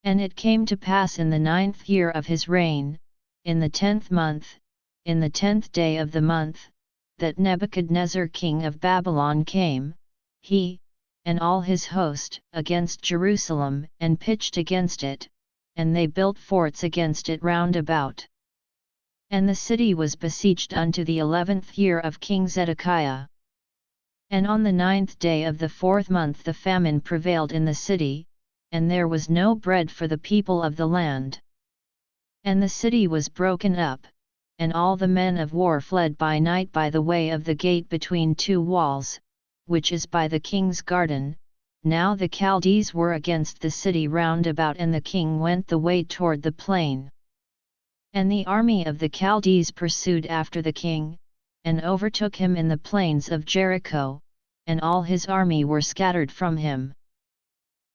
And it came to pass in the 9th year of his reign, in the 10th month, in the 10th day of the month, that Nebuchadnezzar king of Babylon came, he, and all his host, against Jerusalem, and pitched against it, and they built forts against it round about. And the city was besieged unto the 11th year of King Zedekiah. And on the 9th day of the 4th month the famine prevailed in the city, and there was no bread for the people of the land. And the city was broken up, and all the men of war fled by night by the way of the gate between two walls, which is by the king's garden. Now the Chaldees were against the city round about, and the king went the way toward the plain. And the army of the Chaldees pursued after the king, and overtook him in the plains of Jericho, and all his army were scattered from him.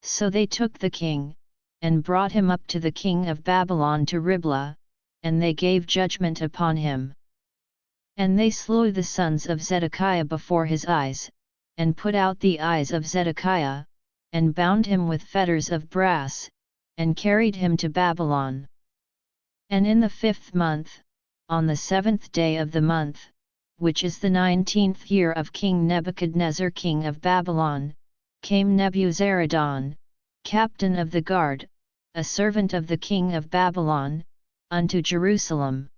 So they took the king, and brought him up to the king of Babylon to Riblah, and they gave judgment upon him. And they slew the sons of Zedekiah before his eyes, and put out the eyes of Zedekiah, and bound him with fetters of brass, and carried him to Babylon. And in the 5th month, on the 7th day of the month, which is the 19th year of King Nebuchadnezzar king of Babylon, came Nebuzaradan, captain of the guard, a servant of the king of Babylon, unto Jerusalem.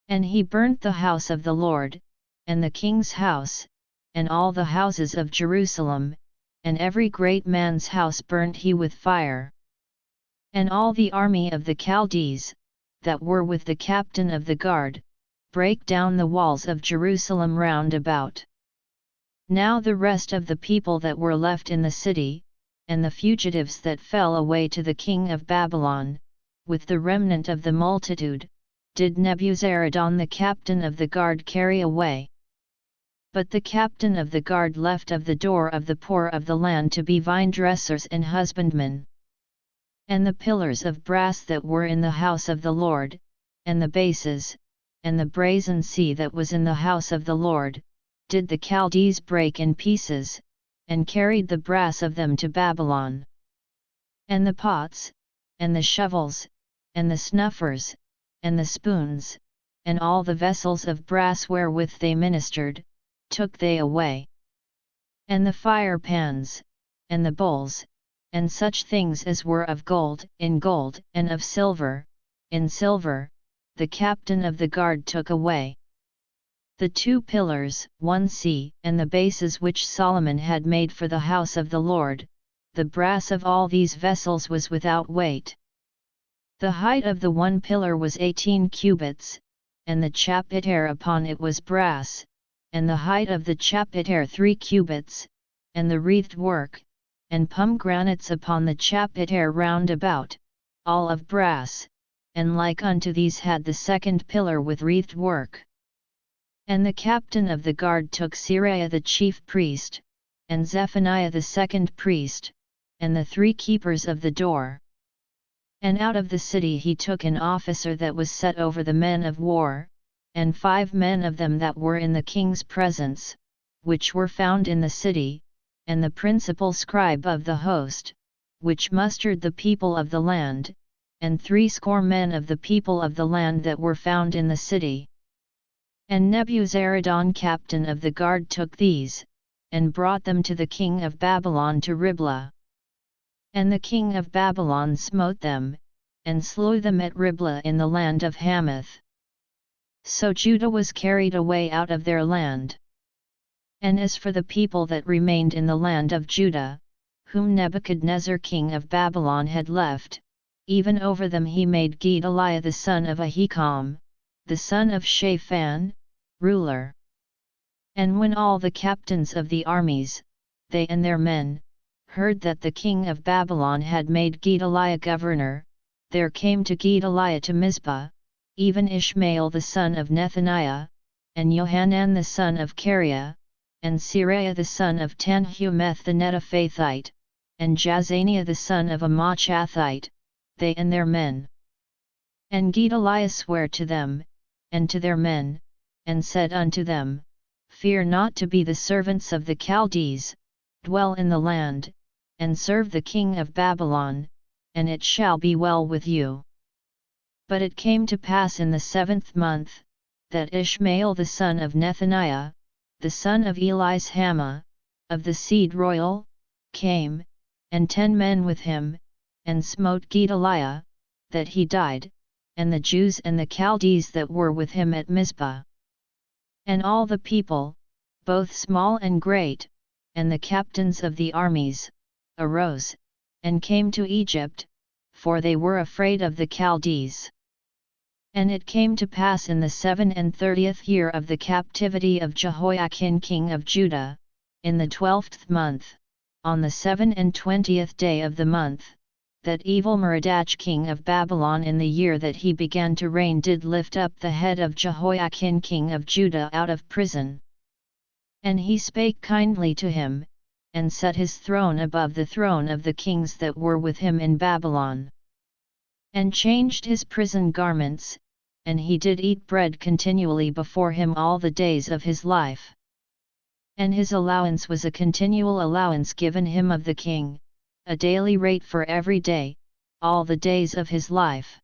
And he burnt the house of the Lord, and the king's house, and all the houses of Jerusalem, and every great man's house burnt he with fire. And all the army of the Chaldees, that were with the captain of the guard, brake down the walls of Jerusalem round about. Now the rest of the people that were left in the city, and the fugitives that fell away to the king of Babylon, with the remnant of the multitude, did Nebuzaradan the captain of the guard carry away. But the captain of the guard left of the door of the poor of the land to be vine-dressers and husbandmen. And the pillars of brass that were in the house of the Lord, and the bases, and the brazen sea that was in the house of the Lord, did the Chaldees break in pieces, and carried the brass of them to Babylon. And the pots, and the shovels, and the snuffers, and the spoons, and all the vessels of brass wherewith they ministered, took they away. And the fire pans, and the bowls, and such things as were of gold, in gold, and of silver, in silver, the captain of the guard took away. The 2 pillars, 1 sea, and the bases which Solomon had made for the house of the Lord, the brass of all these vessels was without weight. The height of the 1 pillar was 18 cubits, and the chapiter upon it was brass, and the height of the chapiter 3 cubits, and the wreathed work, and pomegranates upon the chapiter round about, all of brass, and like unto these had the 2nd pillar with wreathed work. And the captain of the guard took Seraiah the chief priest, and Zephaniah the 2nd priest, and the 3 keepers of the door. And out of the city he took an officer that was set over the men of war, and 5 men of them that were in the king's presence, which were found in the city, and the principal scribe of the host, which mustered the people of the land, and 60 men of the people of the land that were found in the city. And Nebuzaradan captain of the guard took these, and brought them to the king of Babylon to Riblah. And the king of Babylon smote them, and slew them at Riblah in the land of Hamath. So Judah was carried away out of their land. And as for the people that remained in the land of Judah, whom Nebuchadnezzar king of Babylon had left, even over them he made Gedaliah the son of Ahikam, the son of Shaphan, ruler. And when all the captains of the armies, they and their men, heard that the king of Babylon had made Gedaliah governor, there came to Gedaliah to Mizpah, even Ishmael the son of Nethaniah, and Johanan the son of Kareah, and Seraiah the son of Tanhumeth the Netophathite, and Jazaniah the son of a Maachathite, they and their men. And Gedaliah sware to them, and to their men, and said unto them, Fear not to be the servants of the Chaldees, dwell in the land, and serve the king of Babylon, and it shall be well with you. But it came to pass in the 7th month, that Ishmael the son of Nethaniah, the son of Elishama, of the seed royal, came, and 10 men with him, and smote Gedaliah, that he died, and the Jews and the Chaldees that were with him at Mizpah. And all the people, both small and great, and the captains of the armies, arose, and came to Egypt, for they were afraid of the Chaldees. And it came to pass in the 37th year of the captivity of Jehoiachin king of Judah, in the 12th month, on the 27th day of the month, that Evil-Merodach king of Babylon in the year that he began to reign did lift up the head of Jehoiachin king of Judah out of prison. And he spake kindly to him, and set his throne above the throne of the kings that were with him in Babylon. And changed his prison garments, and he did eat bread continually before him all the days of his life. And his allowance was a continual allowance given him of the king, a daily rate for every day, all the days of his life.